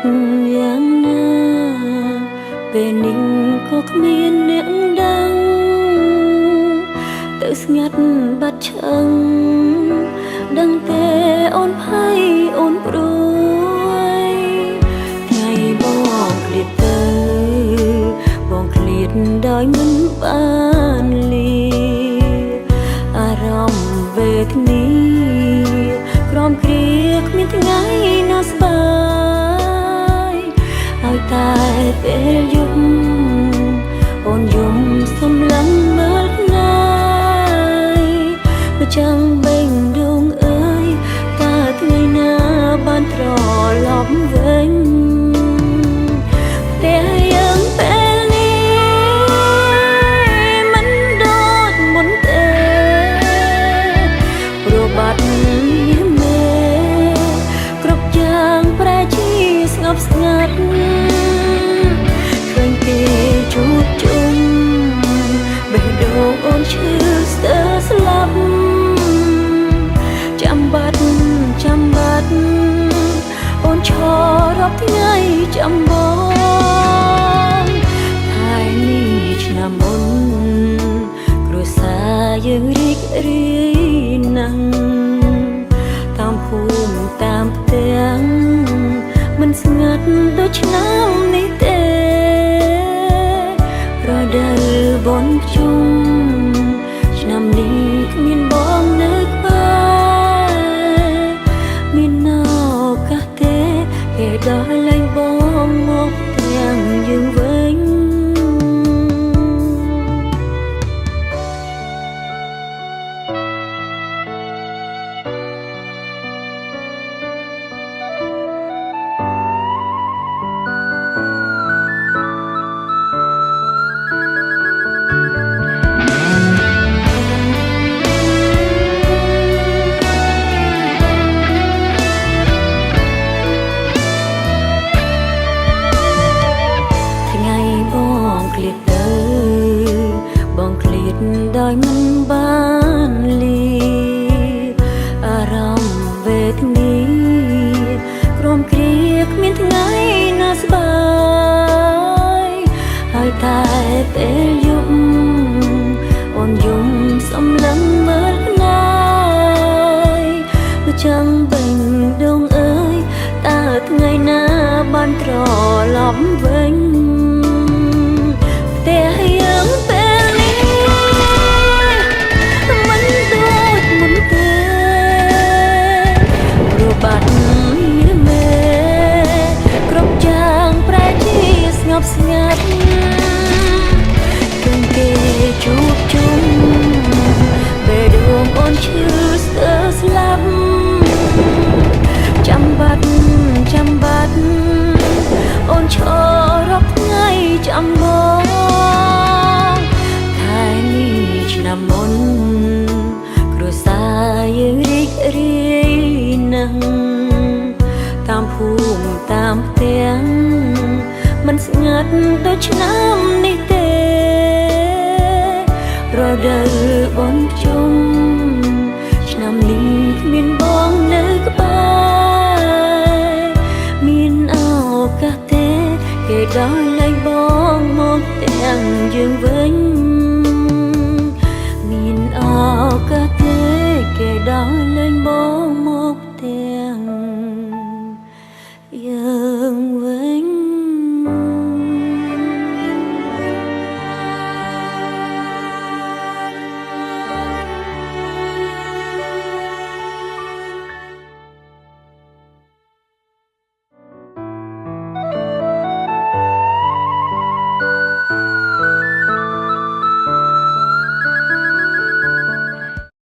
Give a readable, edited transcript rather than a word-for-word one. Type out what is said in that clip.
កយ៉ាងណាពេលនេះក៏គ្មានអ្នកដឹងទៅស្ងាត់បាត់ឈឹងដឹងទេអូនភ័យអូនព្រួយថ្ងៃបងឃ្លាតទៅបងឃ្លាតដោយមិនបានលាអារម្មណ៍វេទនាក្រំគ្រាគ្មានថ្ងៃណាស្បើយហើយតែពេលយប់អូនយំសម្លឹងមើលថ្ងៃមកចាំងបេងដូងអើយតើថ្ងៃណាបានត្រឡប់វិញតែយើងពេលនេះមិនដូចមុនទេព្រោះបាត់ស្ងាត់ឃើញគេជួបជុំបេះដូងអូនឈឺស្ទើរស្លាប់ចាំបាត់អូនឈររាប់ថ្ងៃចាំបងថ្ងៃនេះឆ្នាំមុនគ្រួសារយើងរីករាយណាស់តាមភូមិតាមផ្ទះមិនស្ងាត់ដូចឆ្នាំនេះទេរដូវបន់ជុំឆ្នាំនេះគ្មានបងនៅក្បែរមានឱកាសទេគេដល់លែងបងមកទាំងយើងវិញដោយមិនបានលាអារម្មណ៍វេទនាក្រំគ្រាគ្មានថ្ងៃណាស្បើយហើយតែពេលយប់អូនយំសម្លឹងមើលថ្ងៃមកចាំងបេងដូងអើយតើថ្ងៃណាបានត្រឡប់វិញផ្ទះយើងស្ងាត់ឃើញគេជួបជុំបេះដូងអូនឈឺស្ទើរស្លាប់ចាំបាត់អូនឈររាប់ថ្ងៃចាំបងខែនេះឆ្នាំមុនគ្រួសារយើងរីករាយណាស់តាមភូមិតាមផ្ទះមិនស្ងាត់ដូចឆ្នាំនេះទេរដូវបន់ជុំឆ្នាំនេះគ្មានបងនៅក្បែរមានឱកាសទេគេដល់លែងបងមកទាំងយើងវិញមានឱកាសទេគេដល់លែងបងមកទាំងយើងវិញ